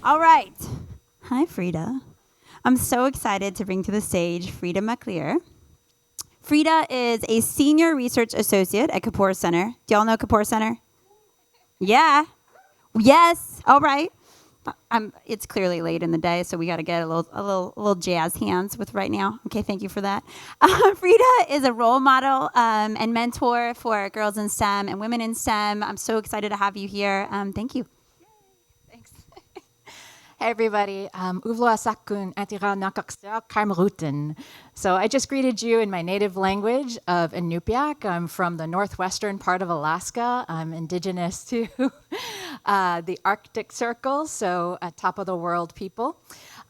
All right. Hi, Frieda. I'm so excited to bring to the stage Frieda McAlear. Frieda is a senior research associate at Kapoor Center. Do y'all know Kapoor Center? Yeah. Yes. All right. It's clearly late in the day, so we got to get a little jazz hands with right now. Okay, thank you for that. Frieda is a role model and mentor for girls in STEM and women in STEM. I'm so excited to have you here. Thank you. Thanks. Hey everybody, Uvloa Sakun Atira Nakaksea Karmaruten. So I just greeted you in my native language of Inupiaq. I'm from the northwestern part of Alaska. I'm indigenous to the Arctic Circle, so top of the world people.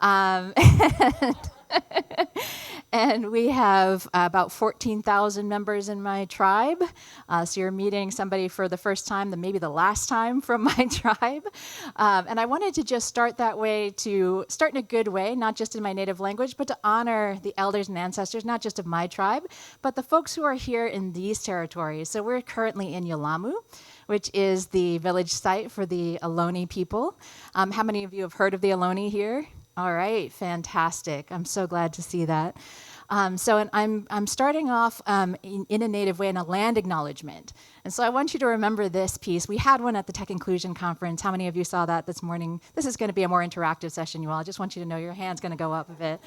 Um, And we have about 14,000 members in my tribe. So you're meeting somebody for the first time, maybe the last time from my tribe. And I wanted to just start that way, to start in a good way, not just in my native language, but to honor the elders and ancestors, not just of my tribe, but the folks who are here in these territories. So we're currently in Yelamu, which is the village site for the Ohlone people. How many of you have heard of the Ohlone here? All right, fantastic. I'm so glad to see that. I'm starting off in a native way in a land acknowledgement. And so I want you to remember this piece. We had one at the Tech Inclusion Conference. How many of you saw that this morning? This is going to be a more interactive session, you all. I just want you to know your hand's going to go up a bit.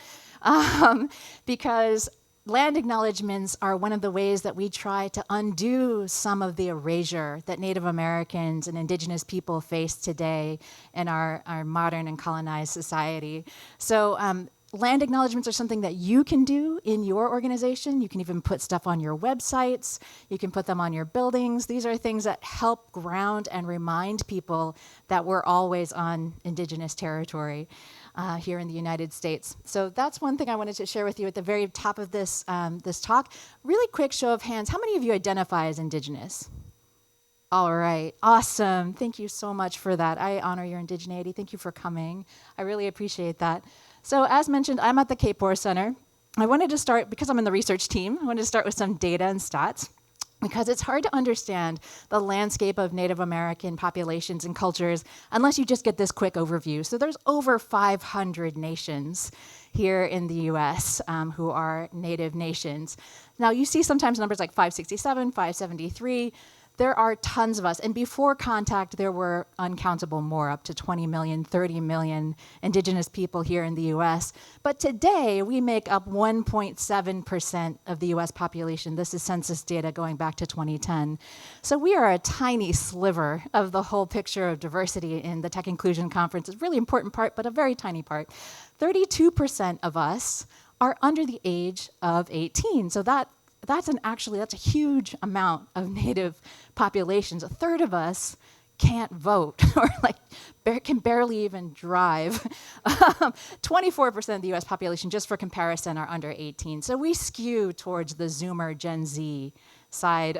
Because land acknowledgements are one of the ways that we try to undo some of the erasure that Native Americans and Indigenous people face today in our modern and colonized society. So land acknowledgements are something that you can do in your organization. You can even put stuff on your websites. You can put them on your buildings. These are things that help ground and remind people that we're always on Indigenous territory here in the United States. So that's one thing I wanted to share with you at the very top of this, this talk. Really quick show of hands. How many of you identify as Indigenous? All right, awesome. Thank you so much for that. I honor your indigeneity. Thank you for coming. I really appreciate that. So as mentioned, I'm at the Kapoor Center. I wanted to start, because I'm in the research team, I wanted to start with some data and stats, because it's hard to understand the landscape of Native American populations and cultures unless you just get this quick overview. So there's over 500 nations here in the US who are Native nations. Now you see sometimes numbers like 567, 573. There are tons of us. And before contact, there were uncountable more, up to 20 million, 30 million Indigenous people here in the US. But today, we make up 1.7% of the US population. This is census data going back to 2010. So we are a tiny sliver of the whole picture of diversity in the Tech Inclusion Conference. It's a really important part, but a very tiny part. 32% of us are under the age of 18. So that's a huge amount of Native populations. A third of us can't vote or can barely even drive. 24% of the US population, just for comparison, are under 18. So we skew towards the Zoomer Gen Z side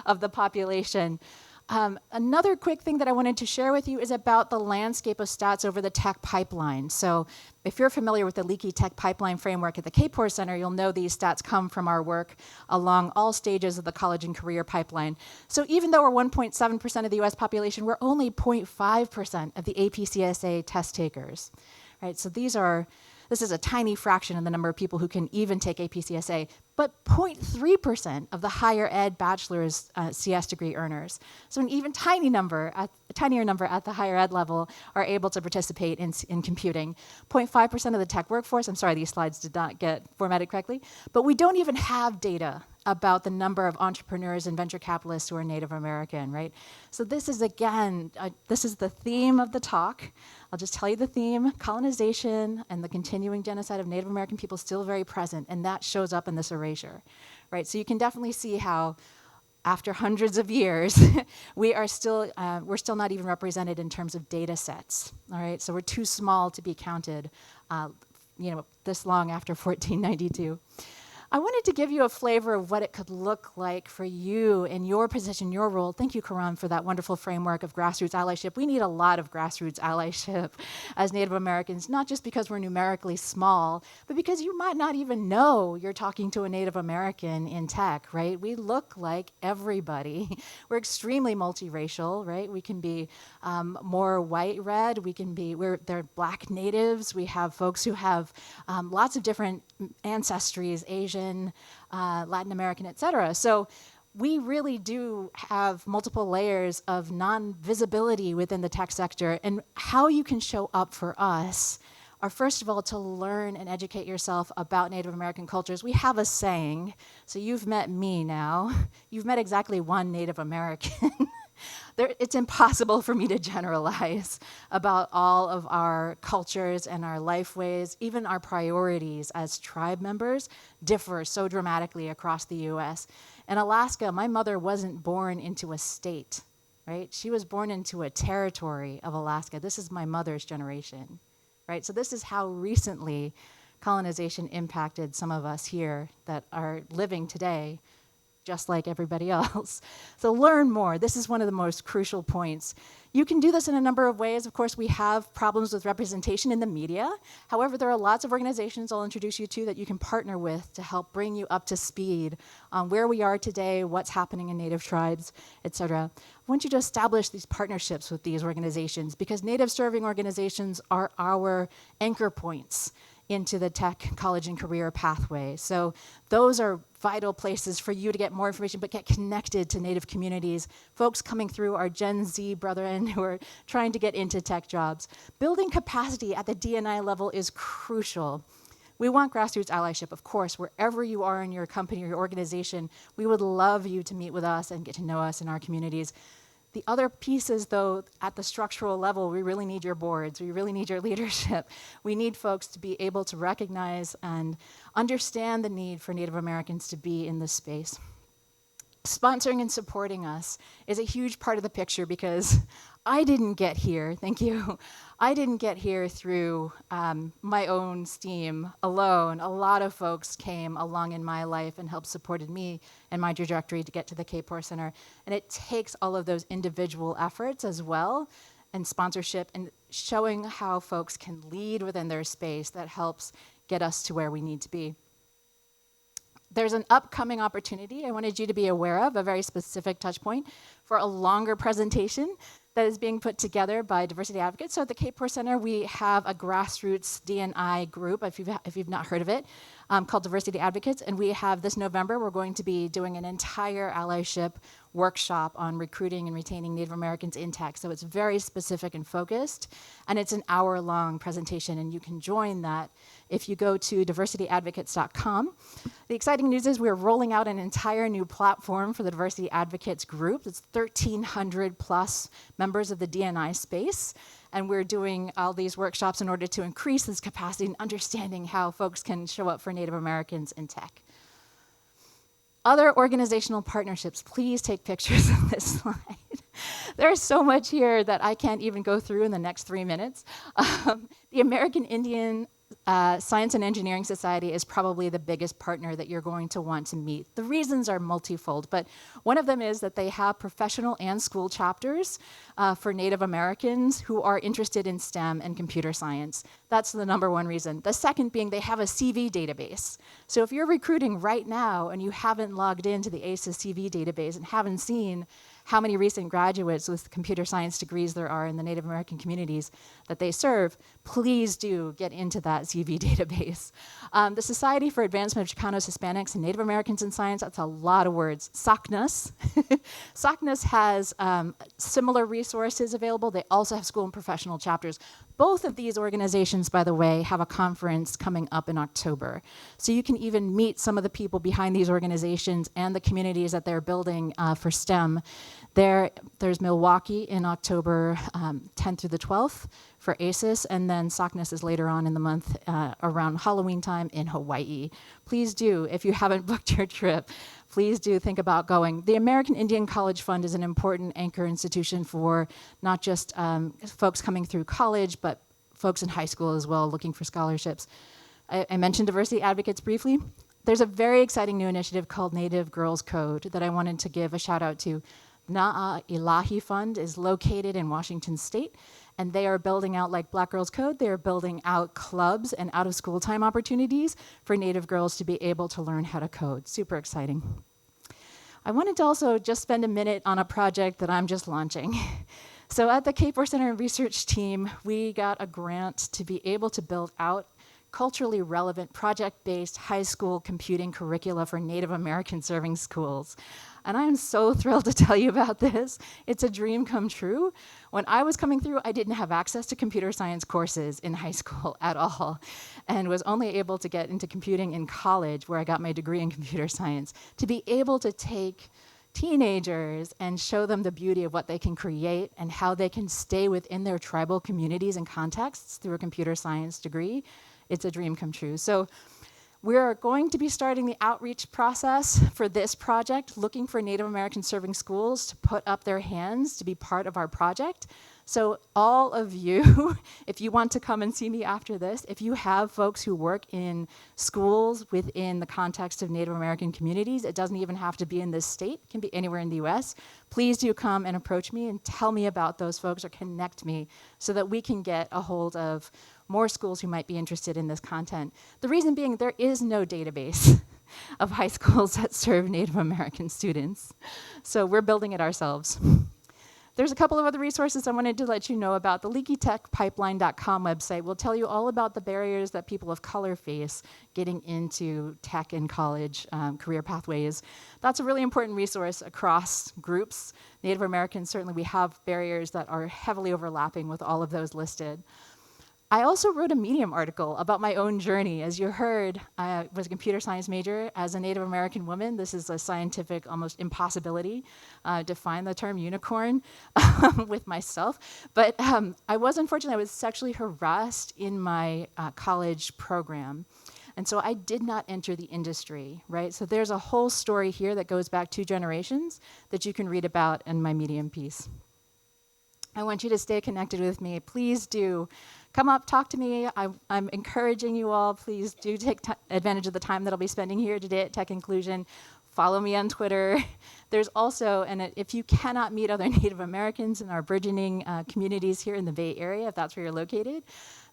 of the population. Another quick thing that I wanted to share with you is about the landscape of stats over the tech pipeline. So if you're familiar with the leaky tech pipeline framework at the Kapoor Center, you'll know these stats come from our work along all stages of the college and career pipeline. So even though we're 1.7% of the US population, we're only 0.5% of the APCSA test takers. Right? So this is a tiny fraction of the number of people who can even take APCSA, but 0.3% of the higher ed bachelor's CS degree earners. So an even tinier number at the higher ed level are able to participate in computing. 0.5% of the tech workforce, I'm sorry, these slides did not get formatted correctly, but we don't even have data about the number of entrepreneurs and venture capitalists who are Native American, right? So this is, again, this is the theme of the talk. I'll just tell you the theme: colonization and the continuing genocide of Native American people still very present, and that shows up in this erasure, right? So you can definitely see how after hundreds of years, we're still not even represented in terms of data sets, all right? So we're too small to be counted, this long after 1492. I wanted to give you a flavor of what it could look like for you in your position, your role. Thank you, Karan, for that wonderful framework of grassroots allyship. We need a lot of grassroots allyship as Native Americans, not just because we're numerically small, but because you might not even know you're talking to a Native American in tech, right? We look like everybody. We're extremely multiracial, right? We can be more white, red. They're Black natives. We have folks who have lots of different ancestries, Asian, Latin American, et cetera. So we really do have multiple layers of non-visibility within the tech sector. And how you can show up for us are, first of all, to learn and educate yourself about Native American cultures. We have a saying, so you've met me now. You've met exactly one Native American. It's impossible for me to generalize about all of our cultures and our life ways. Even our priorities as tribe members differ so dramatically across the US. In Alaska, my mother wasn't born into a state, right? She was born into a territory of Alaska. This is my mother's generation, right? So this is how recently colonization impacted some of us here that are living today just like everybody else. So learn more. This is one of the most crucial points. You can do this in a number of ways. Of course, we have problems with representation in the media. However, there are lots of organizations I'll introduce you to that you can partner with to help bring you up to speed on where we are today, what's happening in Native tribes, et cetera. I want you to establish these partnerships with these organizations because Native serving organizations are our anchor points into the tech, college, and career pathway. So those are vital places for you to get more information, but get connected to Native communities, folks coming through our Gen Z brethren who are trying to get into tech jobs. Building capacity at the D&I level is crucial. We want grassroots allyship, of course, wherever you are in your company or your organization. We would love you to meet with us and get to know us in our communities. The other pieces, though, at the structural level, we really need your boards. We really need your leadership. We need folks to be able to recognize and understand the need for Native Americans to be in this space. Sponsoring and supporting us is a huge part of the picture because I didn't get here, thank you. I didn't get here through my own steam alone. A lot of folks came along in my life and helped supported me and my trajectory to get to the Kapor Center. And it takes all of those individual efforts as well and sponsorship and showing how folks can lead within their space that helps get us to where we need to be. There's an upcoming opportunity I wanted you to be aware of, a very specific touch point for a longer presentation that is being put together by diversity advocates. So at the Kapor Center, we have a grassroots D&I group, if you've not heard of it, called Diversity Advocates. And we have this November, we're going to be doing an entire allyship workshop on recruiting and retaining Native Americans in tech. So it's very specific and focused. And it's an hour-long presentation, and you can join that if you go to diversityadvocates.com. The exciting news is we're rolling out an entire new platform for the Diversity Advocates group. It's 1,300 plus members of the D&I space. And we're doing all these workshops in order to increase this capacity and understanding how folks can show up for Native Americans in tech. Other organizational partnerships, please take pictures of this slide. There's so much here that I can't even go through in the next 3 minutes. The American Indian Science and Engineering Society is probably the biggest partner that you're going to want to meet. The reasons are multifold, but one of them is that they have professional and school chapters for Native Americans who are interested in STEM and computer science. That's the number one reason. The second being they have a CV database. So if you're recruiting right now and you haven't logged into the ACES CV database and haven't seen how many recent graduates with computer science degrees there are in the Native American communities that they serve, please do get into that CV database. The Society for Advancement of Chicanos, Hispanics, and Native Americans in Science, that's a lot of words. SOCNUS. SOCNUS has similar resources available. They also have school and professional chapters. Both of these organizations, by the way, have a conference coming up in October. So you can even meet some of the people behind these organizations and the communities that they're building for STEM. There's Milwaukee in October 10th through the 12th for ACES, and then SOCNUS is later on in the month around Halloween time in Hawaii. Please do, if you haven't booked your trip, please do think about going. The American Indian College Fund is an important anchor institution for not just folks coming through college, but folks in high school as well looking for scholarships. I mentioned Diversity Advocates briefly. There's a very exciting new initiative called Native Girls Code that I wanted to give a shout out to. Na'a Ilahi Fund is located in Washington State, and they are building out, like Black Girls Code, they are building out clubs and out-of-school time opportunities for Native girls to be able to learn how to code. Super exciting. I wanted to also just spend a minute on a project that I'm just launching. So at the Kapor Center and Research team, we got a grant to be able to build out culturally relevant project-based high school computing curricula for Native American serving schools. And I'm so thrilled to tell you about this. It's a dream come true. When I was coming through, I didn't have access to computer science courses in high school at all, and was only able to get into computing in college, where I got my degree in computer science. To be able to take teenagers and show them the beauty of what they can create and how they can stay within their tribal communities and contexts through a computer science degree, it's a dream come true. So we're going to be starting the outreach process for this project, looking for Native American serving schools to put up their hands to be part of our project. So all of you, if you want to come and see me after this, if you have folks who work in schools within the context of Native American communities, it doesn't even have to be in this state, it can be anywhere in the US, please do come and approach me and tell me about those folks or connect me so that we can get a hold of more schools who might be interested in this content. The reason being, there is no database of high schools that serve Native American students. So we're building it ourselves. There's a couple of other resources I wanted to let you know about. The leakytechpipeline.com website will tell you all about the barriers that people of color face getting into tech and college career pathways. That's a really important resource across groups. Native Americans, certainly we have barriers that are heavily overlapping with all of those listed. I also wrote a Medium article about my own journey. As you heard, I was a computer science major. As a Native American woman, this is a scientific almost impossibility. Define the term unicorn with myself. But I was sexually harassed in my college program. And so I did not enter the industry, right? So there's a whole story here that goes back 2 generations that you can read about in my Medium piece. I want you to stay connected with me. Please do come up, talk to me. I'm encouraging you all. Please do take advantage of the time that I'll be spending here today at Tech Inclusion. Follow me on Twitter. There's also, and if you cannot meet other Native Americans in our burgeoning communities here in the Bay Area, if that's where you're located,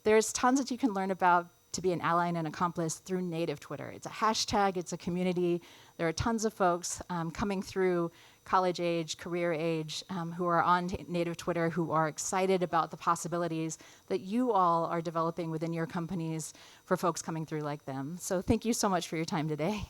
there's tons that you can learn about to be an ally and an accomplice through Native Twitter. It's a hashtag, it's a community. There are tons of folks coming through college age, career age, who are on Native Twitter, who are excited about the possibilities that you all are developing within your companies for folks coming through like them. So thank you so much for your time today.